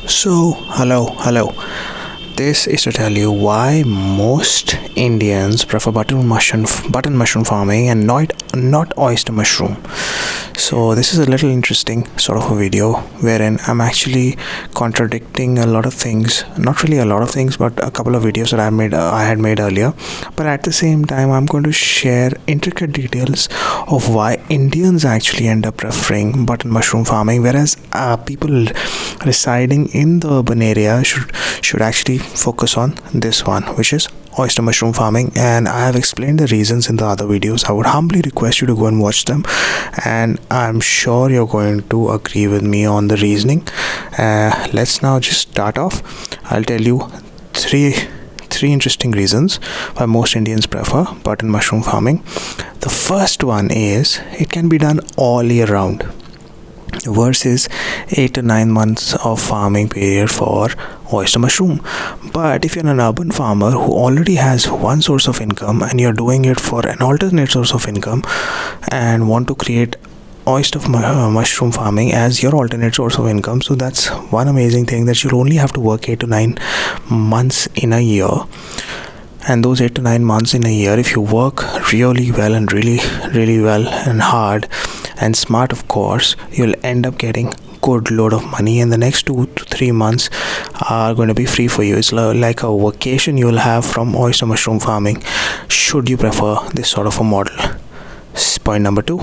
So, hello. This is to tell you why most Indians prefer button mushroom farming and not oyster mushroom. So this is a little interesting sort of a video wherein I'm actually contradicting a lot of things. Not really a lot of things, but a couple of videos that I had made earlier. But at the same time, I'm going to share intricate details of why Indians actually end up preferring button mushroom farming, whereas people residing in the urban area should actually focus on this one, which is oyster mushroom farming. And I have explained the reasons in the other videos. I would humbly request you to go and watch them, and I'm sure you're going to agree with me on the reasoning. Let's now just start off. I'll tell you three interesting reasons why most Indians prefer button mushroom farming. The first one is it can be done all year round versus 8 to 9 months of farming period for oyster mushroom. But if you're an urban farmer who already has one source of income and you're doing it for an alternate source of income and want to create oyster mushroom farming as your alternate source of income, so that's one amazing thing, that you'll only have to work 8 to 9 months in a year. And those 8 to 9 months in a year, if you work really well and really well and hard and smart, of course, you'll end up getting good load of money, and the next 2 to 3 months are going to be free for you. It's like a vacation you'll have from oyster mushroom farming, should you prefer this sort of a model. Point number 2,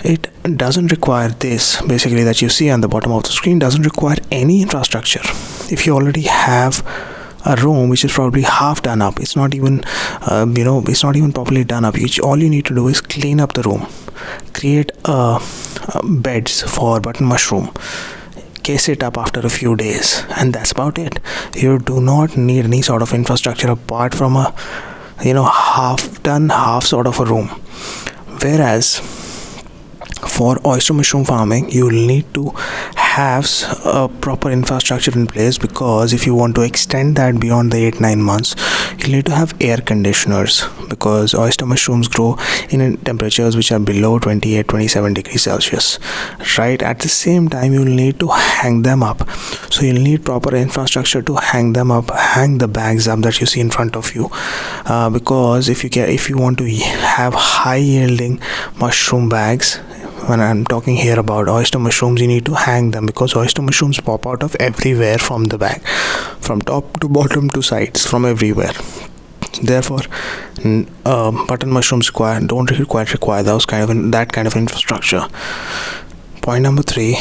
it doesn't require this, basically, that you see on the bottom of the screen, doesn't require any infrastructure. If you already have a room which is probably half done up, it's not even properly done up, all you need to do is clean up the room, create beds for button mushroom, case it up after a few days, and that's about it. You do not need any sort of infrastructure apart from a half done, half sort of a room. Whereas for oyster mushroom farming, you will need to have a proper infrastructure in place, because if you want to extend that beyond the 8-9 months, you need to have air conditioners, because oyster mushrooms grow in temperatures which are below 28-27 degrees Celsius. Right, at the same time, you will need to hang them up, so you'll need proper infrastructure to hang them up, hang the bags up that you see in front of you, because if you want to have high yielding mushroom bags, when I'm talking here about oyster mushrooms, you need to hang them, because oyster mushrooms pop out of everywhere from the bag, from top to bottom to sides, from everywhere. Therefore, button mushrooms don't require that kind of infrastructure. Point number 3,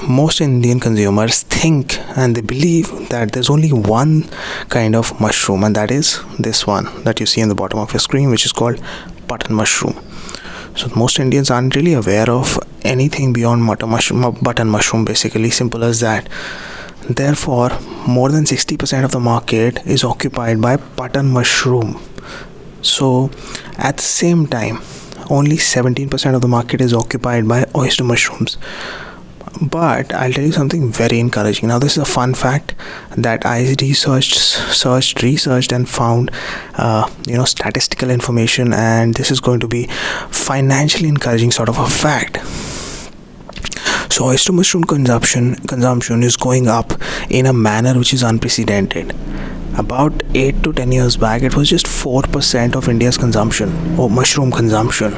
most Indian consumers think and they believe that there's only one kind of mushroom, and that is this one that you see in the bottom of your screen, which is called button mushroom. So most Indians aren't really aware of anything beyond button mushroom, basically, simple as that. Therefore, more than 60% of the market is occupied by button mushroom. So at the same time, only 17% of the market is occupied by oyster mushrooms. But I'll tell you something very encouraging. Now, this is a fun fact that I researched and found statistical information, and this is going to be financially encouraging sort of a fact. So oyster mushroom consumption is going up in a manner which is unprecedented. About 8 to 10 years back, it was just 4% of India's consumption, or mushroom consumption,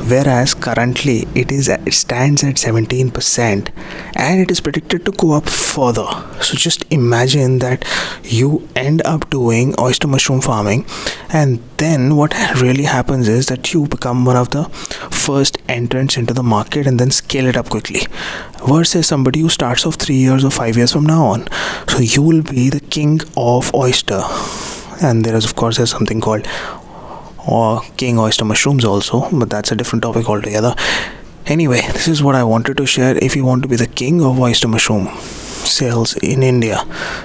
whereas currently it stands at 17%, and it is predicted to go up further. So just imagine that you end up doing oyster mushroom farming, and then what really happens is that you become one of the first entrants into the market and then scale it up quickly, versus somebody who starts off 3 years or 5 years from now on. So you will be the king of oyster. And there's something called king oyster mushrooms also, but that's a different topic altogether. Anyway, this is what I wanted to share. If you want to be the king of oyster mushroom sales in India,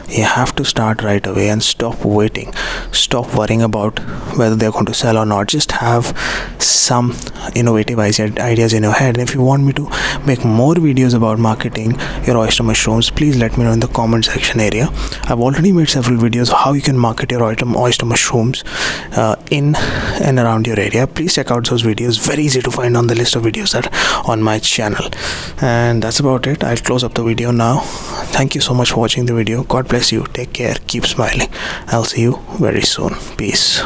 you have to start right away and stop waiting. Stop worrying about whether they're going to sell or not. Just have some innovative ideas in your head. And if you want me to make more videos about marketing your oyster mushrooms, please let me know in the comment section area. I've already made several videos how you can market your oyster mushrooms in and around your area. Please check out those videos. Very easy to find on the list of videos that are on my channel. And that's about it. I'll close up the video now. Thank you so much for watching the video. God bless you. Take care. Keep smiling. I'll see you very soon. Peace.